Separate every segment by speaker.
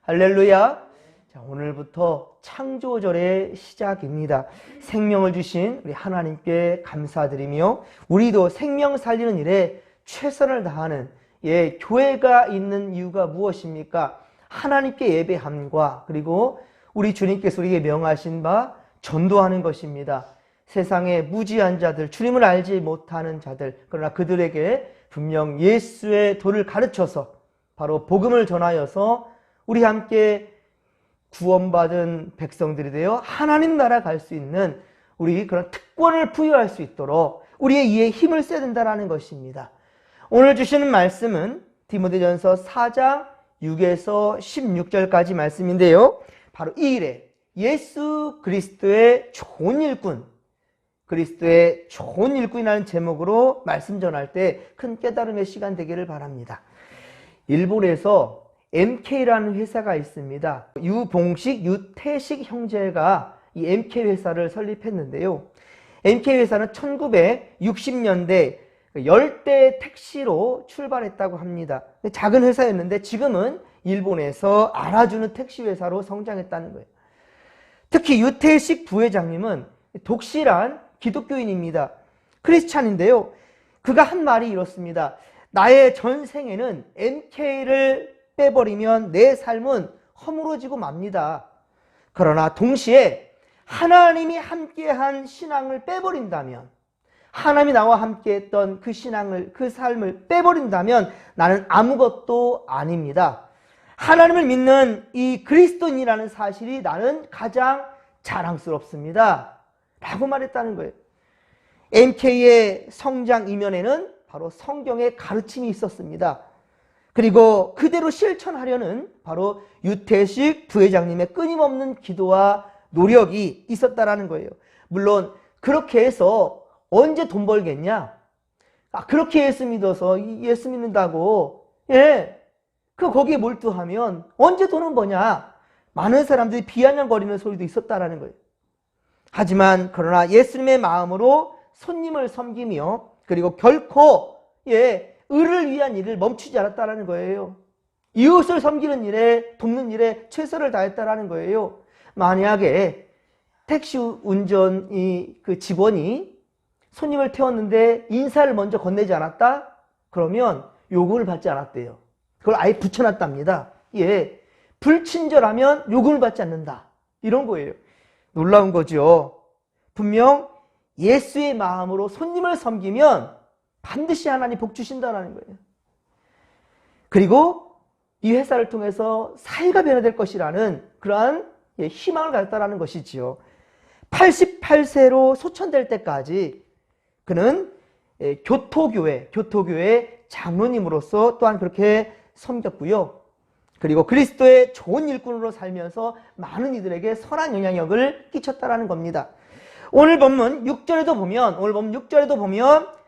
Speaker 1: 할렐루야. 자, 오늘부터 창조절의 시작입니다. 생명을 주신 우리 하나님께 감사드리며 우리도 생명 살리는 일에 최선을 다하는 교회가 있는 이유가 무엇입니까? 하나님께 예배함과 그리고 우리 주님께서 우리에게 명하신 바 전도하는 것입니다. 세상의 무지한 자들, 주님을 알지 못하는 자들, 그러나 그들에게 분명 예수의 도를 가르쳐서 바로 복음을 전하여서 우리 함께 구원받은 백성들이 되어 하나님 나라 갈 수 있는 우리 그런 특권을 부여할 수 있도록 우리의 이에 힘을 써야 된다는 것입니다. 오늘 주시는 말씀은 디모데전서 4장 6에서 16절까지 말씀인데요. 바로 이 일에 예수 그리스도의 좋은 일꾼, 그리스도의 좋은 일꾼이라는 제목으로 말씀 전할 때 큰 깨달음의 시간 되기를 바랍니다. 일본에서 MK라는 회사가 있습니다. 유봉식, 유태식 형제가 이 MK 회사를 설립했는데요. MK 회사는 1960년대 열대 택시로 출발했다고 합니다. 작은 회사였는데 지금은 일본에서 알아주는 택시 회사로 성장했다는 거예요. 특히 유태식 부회장님은 독실한 기독교인입니다. 크리스찬인데요. 그가 한 말이 이렇습니다. 나의 전생에는 MK를 빼버리면 내 삶은 허물어지고 맙니다. 그러나 동시에 하나님이 함께한 신앙을 빼버린다면, 하나님이 나와 함께했던 그 신앙을, 그 삶을 빼버린다면 나는 아무것도 아닙니다. 하나님을 믿는 이 그리스도인이라는 사실이 나는 가장 자랑스럽습니다. 라고 말했다는 거예요. MK의 성장 이면에는 바로 성경의 가르침이 있었습니다. 그리고 그대로 실천하려는 바로 유태식 부회장님의 끊임없는 기도와 노력이 있었다라는 거예요. 물론 그렇게 해서 언제 돈 벌겠냐? 그렇게 예수 믿어서 예수 믿는다고 거기에 몰두하면 언제 돈은 버냐? 많은 사람들이 비아냥거리는 소리도 있었다라는 거예요. 하지만 그러나 예수님의 마음으로 손님을 섬기며 그리고 결코 의를 위한 일을 멈추지 않았다라는 거예요. 이웃을 섬기는 일에, 돕는 일에 최선을 다했다라는 거예요. 만약에 택시 운전 그 직원이 손님을 태웠는데 인사를 먼저 건네지 않았다? 그러면 요금을 받지 않았대요. 그걸 아예 붙여놨답니다. 불친절하면 요금을 받지 않는다. 이런 거예요. 놀라운 거죠. 분명 예수의 마음으로 손님을 섬기면 반드시 하나님 복 주신다는 거예요. 그리고 이 회사를 통해서 사회가 변화될 것이라는 그러한 희망을 가졌다는 것이지요. 88세로 소천될 때까지 그는 교토교회 장로님으로서 또한 그렇게 섬겼고요. 그리고 그리스도의 좋은 일꾼으로 살면서 많은 이들에게 선한 영향력을 끼쳤다는 겁니다. 오늘 본문 6절에도 보면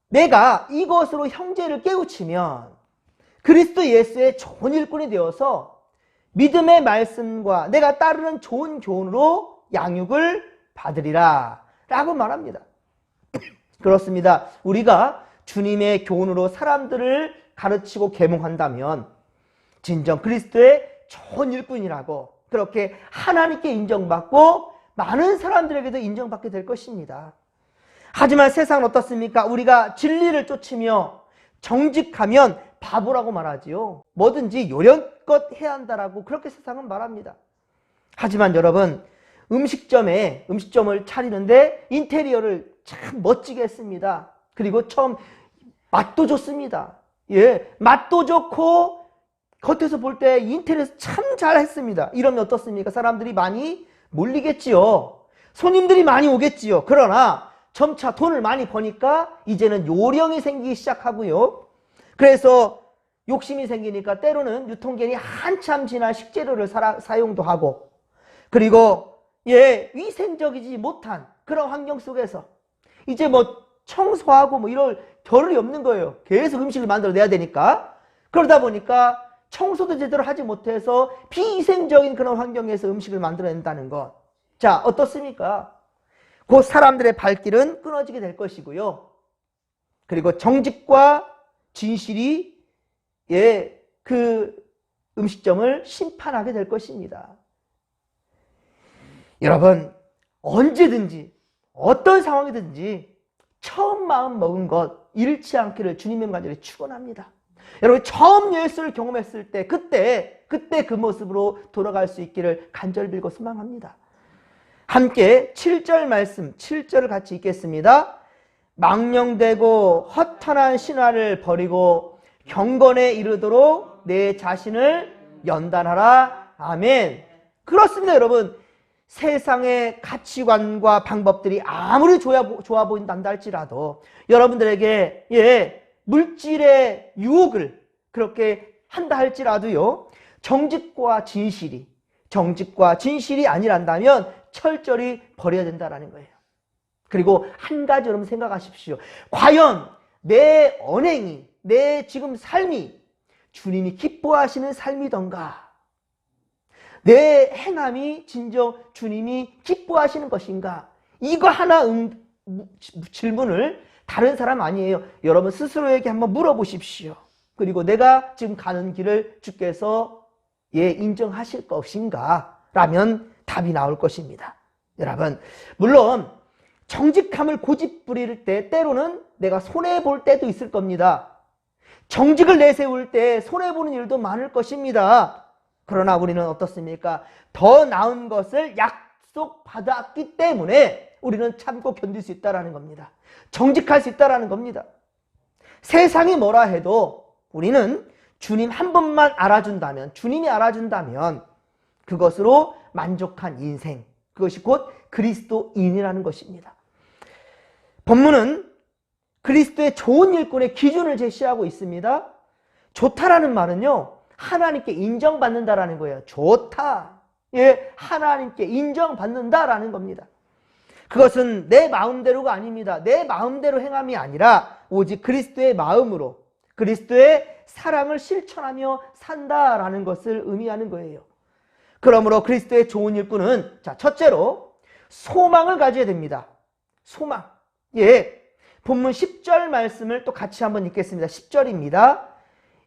Speaker 1: 내가 이것으로 형제를 깨우치면 그리스도 예수의 좋은 일꾼이 되어서 믿음의 말씀과 내가 따르는 좋은 교훈으로 양육을 받으리라 라고 말합니다. 그렇습니다. 우리가 주님의 교훈으로 사람들을 가르치고 계몽한다면 진정 그리스도의 좋은 일꾼이라고 그렇게 하나님께 인정받고 많은 사람들에게도 인정받게 될 것입니다. 하지만 세상은 어떻습니까? 우리가 진리를 쫓으며 정직하면 바보라고 말하지요. 뭐든지 요령껏 해야 한다라고 그렇게 세상은 말합니다. 하지만 여러분, 음식점을 차리는데 인테리어를 참 멋지게 했습니다. 그리고 처음 맛도 좋습니다. 맛도 좋고 겉에서 볼 때 인테리어 참 잘했습니다. 이러면 어떻습니까? 사람들이 많이 몰리겠지요. 손님들이 많이 오겠지요. 그러나 점차 돈을 많이 버니까 이제는 요령이 생기기 시작하고요. 그래서 욕심이 생기니까 때로는 유통기한이 한참 지난 식재료를 사용도 하고 그리고 위생적이지 못한 그런 환경 속에서 이제 청소하고 이럴 겨를이 없는 거예요. 계속 음식을 만들어내야 되니까. 그러다 보니까 청소도 제대로 하지 못해서 비위생적인 그런 환경에서 음식을 만들어낸다는 것. 자, 어떻습니까? 그 사람들의 발길은 끊어지게 될 것이고요. 그리고 정직과 진실이 그 음식점을 심판하게 될 것입니다. 여러분, 언제든지 어떤 상황이든지 처음 마음 먹은 것 잃지 않기를 주님의 간절히 축원합니다. 여러분, 처음 예수를 경험했을 때 그때 그 모습으로 돌아갈 수 있기를 간절히 빌고 소망합니다. 함께 7절 말씀 7절을 같이 읽겠습니다. 망령되고 허탄한 신화를 버리고 경건에 이르도록 내 자신을 연단하라. 아멘. 그렇습니다, 여러분. 세상의 가치관과 방법들이 아무리 좋아 보인다 할지라도 여러분들에게 물질의 유혹을 그렇게 한다 할지라도요, 정직과 진실이 아니란다면 철저히 버려야 된다는 거예요. 그리고 한 가지 여러분 생각하십시오. 과연 내 언행이, 내 지금 삶이 주님이 기뻐하시는 삶이던가, 내 행함이 진정 주님이 기뻐하시는 것인가? 이거 하나 질문을 다른 사람 아니에요. 여러분 스스로에게 한번 물어보십시오. 그리고 내가 지금 가는 길을 주께서 인정하실 것인가? 라면 답이 나올 것입니다. 여러분, 물론 정직함을 고집 부릴 때 때로는 내가 손해볼 때도 있을 겁니다. 정직을 내세울 때 손해보는 일도 많을 것입니다. 그러나 우리는 어떻습니까? 더 나은 것을 약속받았기 때문에 우리는 참고 견딜 수 있다는 겁니다. 정직할 수 있다는 겁니다. 세상이 뭐라 해도 우리는 주님 한 분만 알아준다면, 주님이 알아준다면 그것으로 만족한 인생, 그것이 곧 그리스도인이라는 것입니다. 본문은 그리스도의 좋은 일꾼의 기준을 제시하고 있습니다. 좋다라는 말은요, 하나님께 인정받는다라는 거예요. 좋다. 하나님께 인정받는다라는 겁니다. 그것은 내 마음대로가 아닙니다. 내 마음대로 행함이 아니라 오직 그리스도의 마음으로, 그리스도의 사랑을 실천하며 산다라는 것을 의미하는 거예요. 그러므로 그리스도의 좋은 일꾼은, 첫째로 소망을 가져야 됩니다. 소망. 본문 10절 말씀을 또 같이 한번 읽겠습니다. 10절입니다.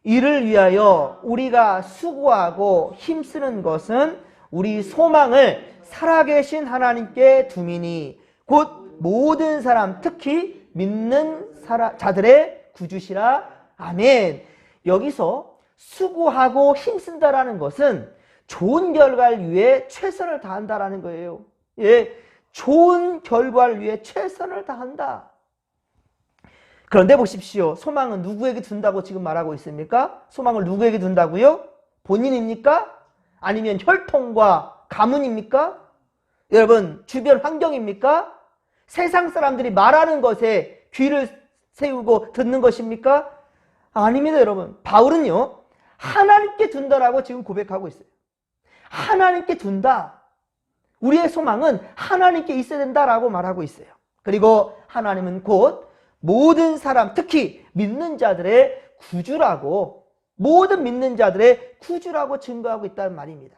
Speaker 1: 이를 위하여 우리가 수고하고 힘쓰는 것은 우리 소망을 살아계신 하나님께 두미니 곧 모든 사람, 특히 믿는 자들의 구주시라. 아멘. 여기서 수고하고 힘쓴다라는 것은 좋은 결과를 위해 최선을 다한다라는 거예요. 좋은 결과를 위해 최선을 다한다. 그런데 보십시오. 소망은 누구에게 둔다고 지금 말하고 있습니까? 소망을 누구에게 둔다고요? 본인입니까? 아니면 혈통과 가문입니까? 여러분, 주변 환경입니까? 세상 사람들이 말하는 것에 귀를 세우고 듣는 것입니까? 아닙니다, 여러분. 바울은요, 하나님께 둔다라고 지금 고백하고 있어요. 하나님께 둔다. 우리의 소망은 하나님께 있어야 된다라고 말하고 있어요. 그리고 하나님은 곧 모든 사람, 특히 믿는 자들의 구주라고, 모든 믿는 자들의 구주라고 증거하고 있다는 말입니다.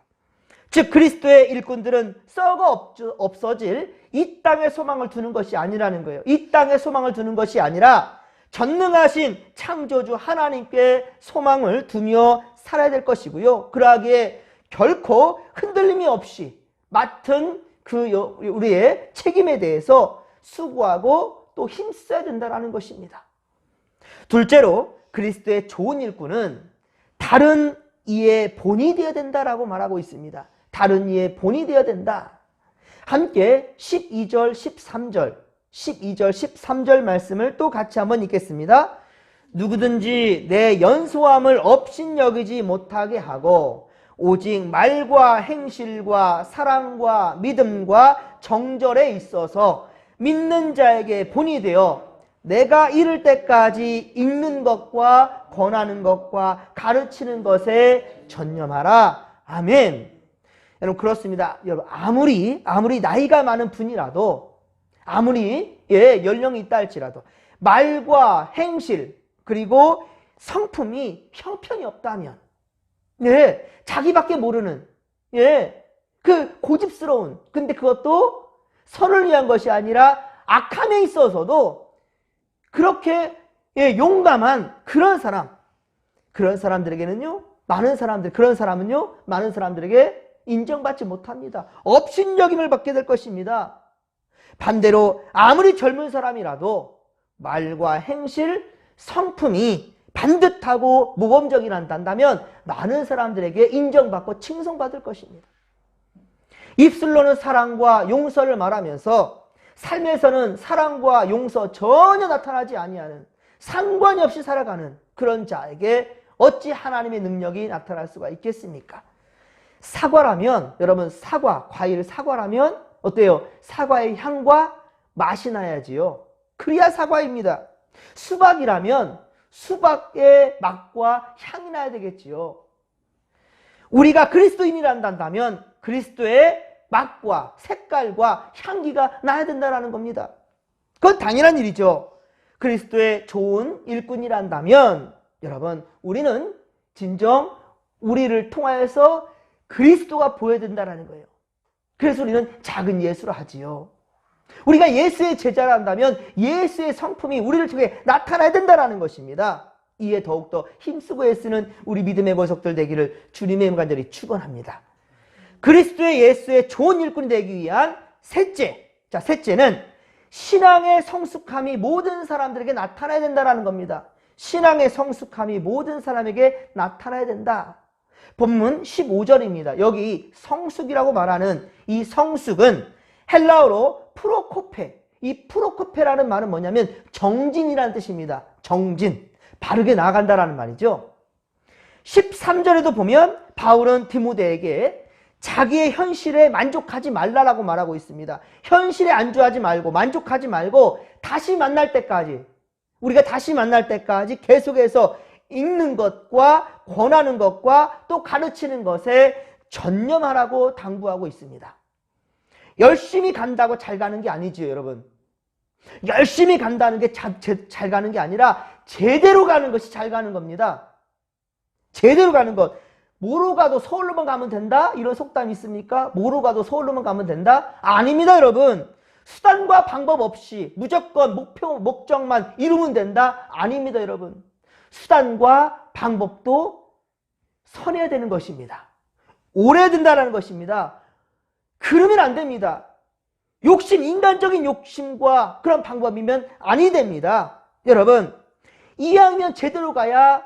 Speaker 1: 즉 그리스도의 일꾼들은 썩어 없어질 이 땅에 소망을 두는 것이 아니라는 거예요. 이 땅에 소망을 두는 것이 아니라 전능하신 창조주 하나님께 소망을 두며 살아야 될 것이고요. 그러하기에 결코 흔들림이 없이 맡은 우리의 책임에 대해서 수고하고 또 힘써야 된다는 것입니다. 둘째로 그리스도의 좋은 일꾼은 다른 이의 본이 되어야 된다라고 말하고 있습니다. 다른 이의 본이 되어야 된다. 함께 12절, 13절 말씀을 또 같이 한번 읽겠습니다. 누구든지 내 연소함을 업신여기지 못하게 하고 오직 말과 행실과 사랑과 믿음과 정절에 있어서 믿는 자에게 본이 되어 내가 이를 때까지 읽는 것과 권하는 것과 가르치는 것에 전념하라. 아멘. 여러분 그렇습니다. 여러분 아무리 나이가 많은 분이라도, 아무리 연령이 있다 할지라도 말과 행실 그리고 성품이 형편이 없다면, 자기밖에 모르는 그 고집스러운, 근데 그것도 선을 위한 것이 아니라 악함에 있어서도 그렇게 용감한 그런 사람들에게는요, 많은 사람들, 그런 사람은요, 많은 사람들에게 인정받지 못합니다. 업신여김을 받게 될 것입니다. 반대로 아무리 젊은 사람이라도 말과 행실, 성품이 반듯하고 모범적이란다면 많은 사람들에게 인정받고 칭송받을 것입니다. 입술로는 사랑과 용서를 말하면서 삶에서는 사랑과 용서 전혀 나타나지 아니하는, 상관이 없이 살아가는 그런 자에게 어찌 하나님의 능력이 나타날 수가 있겠습니까? 사과라면, 여러분, 과일 사과라면 어때요? 사과의 향과 맛이 나야지요. 그래야 사과입니다. 수박이라면 수박의 맛과 향이 나야 되겠지요. 우리가 그리스도인이란다면 그리스도의 맛과 색깔과 향기가 나야 된다는 겁니다. 그건 당연한 일이죠. 그리스도의 좋은 일꾼이란다면 여러분, 우리는 진정 우리를 통하여서 그리스도가 보여야 된다는 거예요. 그래서 우리는 작은 예수를 하지요. 우리가 예수의 제자란다면 예수의 성품이 우리를 통해 나타나야 된다는 것입니다. 이에 더욱더 힘쓰고 애쓰는 우리 믿음의 권속들 되기를 주님의 간절히 축원합니다. 그리스도의 예수의 좋은 일꾼이 되기 위한 셋째는 신앙의 성숙함이 모든 사람들에게 나타나야 된다는 겁니다. 신앙의 성숙함이 모든 사람에게 나타나야 된다. 본문 15절입니다. 여기 성숙이라고 말하는 이 성숙은 헬라어로 프로코페. 이 프로코페라는 말은 뭐냐면 정진이라는 뜻입니다. 정진. 바르게 나아간다라는 말이죠. 13절에도 보면 바울은 디모데에게 자기의 현실에 만족하지 말라라고 말하고 있습니다. 현실에 안주하지 말고 만족하지 말고 다시 만날 때까지, 우리가 다시 만날 때까지 계속해서 읽는 것과 권하는 것과 또 가르치는 것에 전념하라고 당부하고 있습니다. 열심히 간다고 잘 가는 게 아니지요, 여러분. 열심히 간다는 게 잘 가는 게 아니라 제대로 가는 것이 잘 가는 겁니다. 제대로 가는 것. 뭐로 가도 서울로만 가면 된다? 이런 속담이 있습니까? 뭐로 가도 서울로만 가면 된다? 아닙니다, 여러분. 수단과 방법 없이 무조건 목적만 이루면 된다? 아닙니다, 여러분. 수단과 방법도 선해야 되는 것입니다. 오래야 된다는 것입니다. 그러면 안 됩니다. 인간적인 욕심과 그런 방법이면 아니 됩니다. 여러분, 2학년 제대로 가야,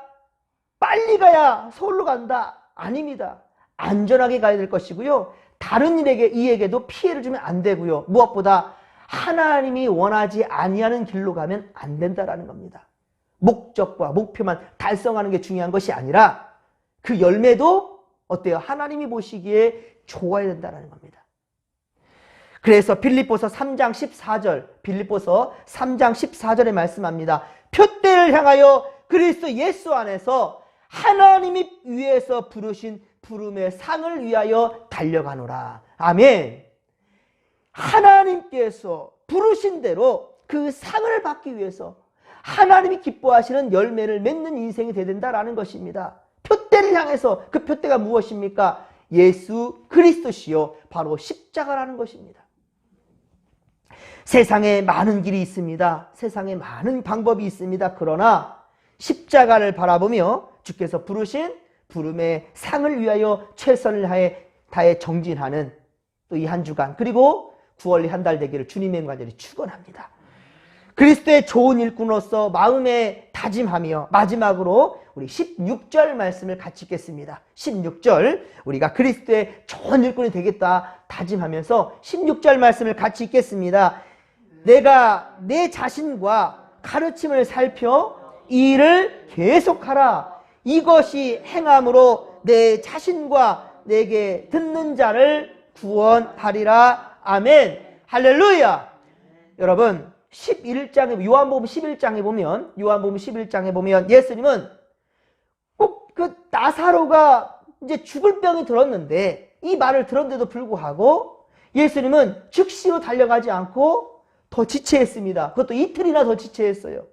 Speaker 1: 빨리 가야 서울로 간다? 아닙니다. 안전하게 가야 될 것이고요. 다른 이에게도 피해를 주면 안 되고요. 무엇보다 하나님이 원하지 아니하는 길로 가면 안 된다는 겁니다. 목적과 목표만 달성하는 게 중요한 것이 아니라 그 열매도 어때요? 하나님이 보시기에 좋아야 된다는 겁니다. 그래서 빌립보서 3장 14절에 말씀합니다. 표대를 향하여 그리스도 예수 안에서 하나님이 위에서 부르신 부름의 상을 위하여 달려가노라. 아멘. 하나님께서 부르신 대로 그 상을 받기 위해서 하나님이 기뻐하시는 열매를 맺는 인생이 되야 된다는 것입니다. 표대를 향해서, 그 표대가 무엇입니까? 예수 그리스도시요, 바로 십자가라는 것입니다. 세상에 많은 길이 있습니다. 세상에 많은 방법이 있습니다. 그러나 십자가를 바라보며 주께서 부르신 부름의 상을 위하여 최선을 다해 정진하는 또 이 한 주간, 그리고 9월이 한 달 되기를 주님의 간절히 축원합니다. 그리스도의 좋은 일꾼으로서 마음에 다짐하며 마지막으로 우리 16절 말씀을 같이 읽겠습니다. 16절, 우리가 그리스도의 좋은 일꾼이 되겠다 다짐하면서 16절 말씀을 같이 읽겠습니다. 내가 내 자신과 가르침을 살펴 이 일을 계속하라. 이것이 행함으로 내 자신과 내게 듣는 자를 구원하리라. 아멘. 할렐루야. 여러분, 요한복음 11장에 보면 예수님은 꼭 그 나사로가 이제 죽을 병이 들었는데, 이 말을 들었는데도 불구하고 예수님은 즉시로 달려가지 않고 더 지체했습니다. 그것도 이틀이나 더 지체했어요.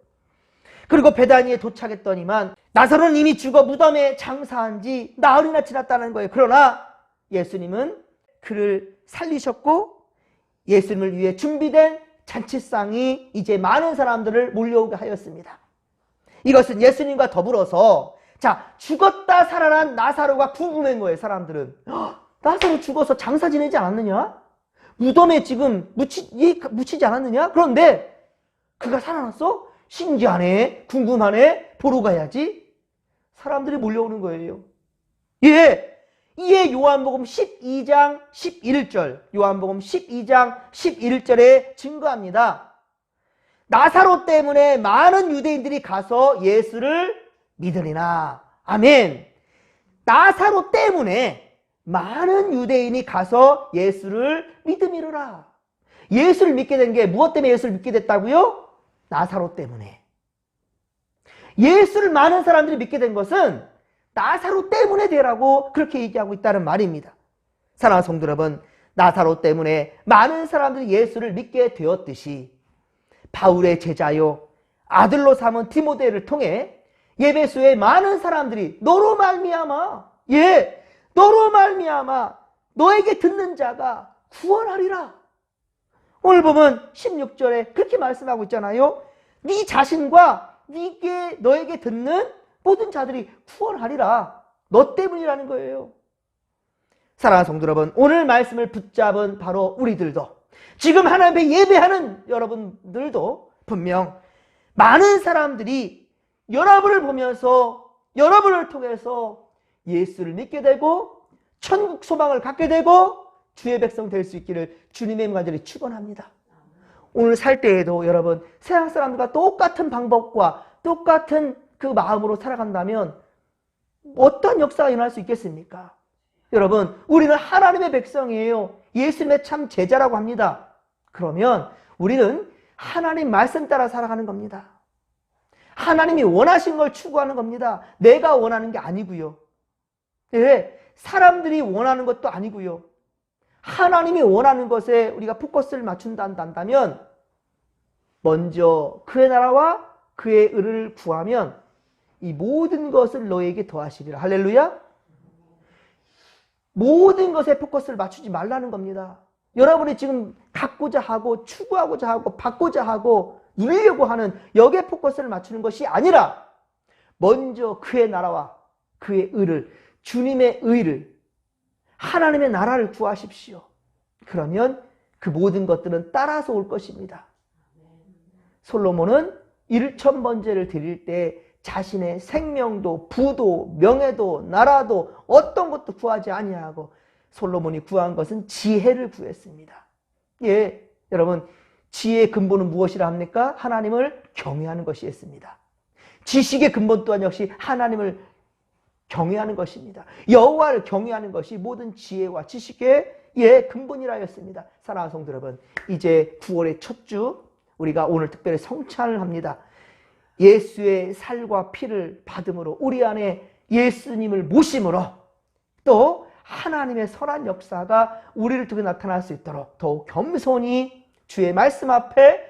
Speaker 1: 그리고 베다니에 도착했더니만 나사로는 이미 죽어 무덤에 장사한 지 나흘이나 지났다는 거예요. 그러나 예수님은 그를 살리셨고 예수님을 위해 준비된 잔치상이 이제 많은 사람들을 몰려오게 하였습니다. 이것은 예수님과 더불어서 자, 죽었다 살아난 나사로가 궁금한 거예요, 사람들은. 나사로 죽어서 장사 지내지 않았느냐? 무덤에 지금 묻히지 않았느냐? 그런데 그가 살아났어? 신기하네, 궁금하네, 보러 가야지. 사람들이 몰려오는 거예요. 이에 요한복음 12장 11절, 요한복음 12장 11절에 증거합니다. 나사로 때문에 많은 유대인들이 가서 예수를 믿으리나. 아멘. 나사로 때문에 많은 유대인이 가서 예수를 믿음이로라. 예수를 믿게 된 게 무엇 때문에 예수를 믿게 됐다고요? 나사로 때문에. 예수를 많은 사람들이 믿게 된 것은 나사로 때문에 되라고 그렇게 얘기하고 있다는 말입니다. 사랑하는 성도 여러분, 나사로 때문에 많은 사람들이 예수를 믿게 되었듯이 바울의 제자요 아들로 삼은 디모데를 통해 예배소에 많은 사람들이 너로 말미암아, 너로 말미암아 너에게 듣는 자가 구원하리라. 오늘 보면 16절에 그렇게 말씀하고 있잖아요. 네 자신과 너에게 듣는 모든 자들이 구원하리라. 너 때문이라는 거예요. 사랑하는 성도 여러분, 오늘 말씀을 붙잡은 바로 우리들도, 지금 하나님 앞에 예배하는 여러분들도 분명 많은 사람들이 여러분을 보면서 여러분을 통해서 예수를 믿게 되고 천국 소망을 갖게 되고 주의 백성 될 수 있기를 주님의 간절히 축원합니다. 오늘 살 때에도 여러분, 세상 사람들과 똑같은 방법과 똑같은 그 마음으로 살아간다면 어떤 역사가 일어날 수 있겠습니까? 여러분, 우리는 하나님의 백성이에요. 예수님의 참 제자라고 합니다. 그러면 우리는 하나님 말씀 따라 살아가는 겁니다. 하나님이 원하신 걸 추구하는 겁니다. 내가 원하는 게 아니고요. 사람들이 원하는 것도 아니고요. 하나님이 원하는 것에 우리가 포커스를 맞춘다면 먼저 그의 나라와 그의 의를 구하면 이 모든 것을 너에게 더하시리라. 할렐루야. 모든 것에 포커스를 맞추지 말라는 겁니다. 여러분이 지금 갖고자 하고 추구하고자 하고 받고자 하고 누리려고 하는 여기에 포커스를 맞추는 것이 아니라 먼저 그의 나라와 그의 의를, 주님의 의를, 하나님의 나라를 구하십시오. 그러면 그 모든 것들은 따라서 올 것입니다. 솔로몬은 1,000번제를 드릴 때 자신의 생명도 부도 명예도 나라도 어떤 것도 구하지 아니하고 솔로몬이 구한 것은 지혜를 구했습니다. 여러분, 지혜의 근본은 무엇이라 합니까? 하나님을 경외하는 것이었습니다. 지식의 근본 또한 역시 하나님을 경외하는 것입니다. 여호와를 경외하는 것이 모든 지혜와 지식의 근본이라 하였습니다. 사랑하는 성도 여러분, 이제 9월의 첫 주 우리가 오늘 특별히 성찬을 합니다. 예수의 살과 피를 받음으로 우리 안에 예수님을 모심으로 또 하나님의 선한 역사가 우리를 통해 나타날 수 있도록 더욱 겸손히 주의 말씀 앞에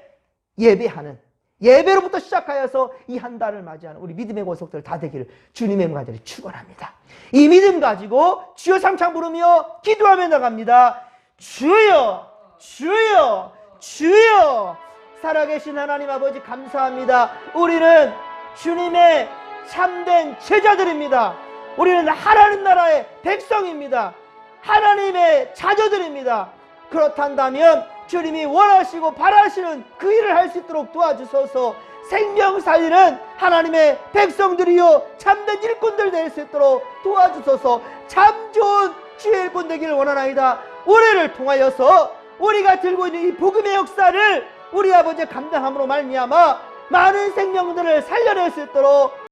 Speaker 1: 예배하는, 예배로부터 시작하여서 이 한 달을 맞이하는 우리 믿음의 권속들 다 되기를 주님의 간절히 축원합니다. 이 믿음 가지고 주여 삼창 부르며 기도하며 나갑니다. 주여, 주여, 주여. 살아계신 하나님 아버지 감사합니다. 우리는 주님의 참된 제자들입니다. 우리는 하나님 나라의 백성입니다. 하나님의 자녀들입니다. 그렇단다면 주님이 원하시고 바라시는 그 일을 할 수 있도록 도와주소서. 생명 살리는 하나님의 백성들이요 참된 일꾼들 될 수 있도록 도와주소서. 참 좋은 주의 일꾼 되기를 원하나이다. 우리를 통하여서 우리가 들고 있는 이 복음의 역사를 우리 아버지의 감당함으로 말미암아 많은 생명들을 살려낼 수 있도록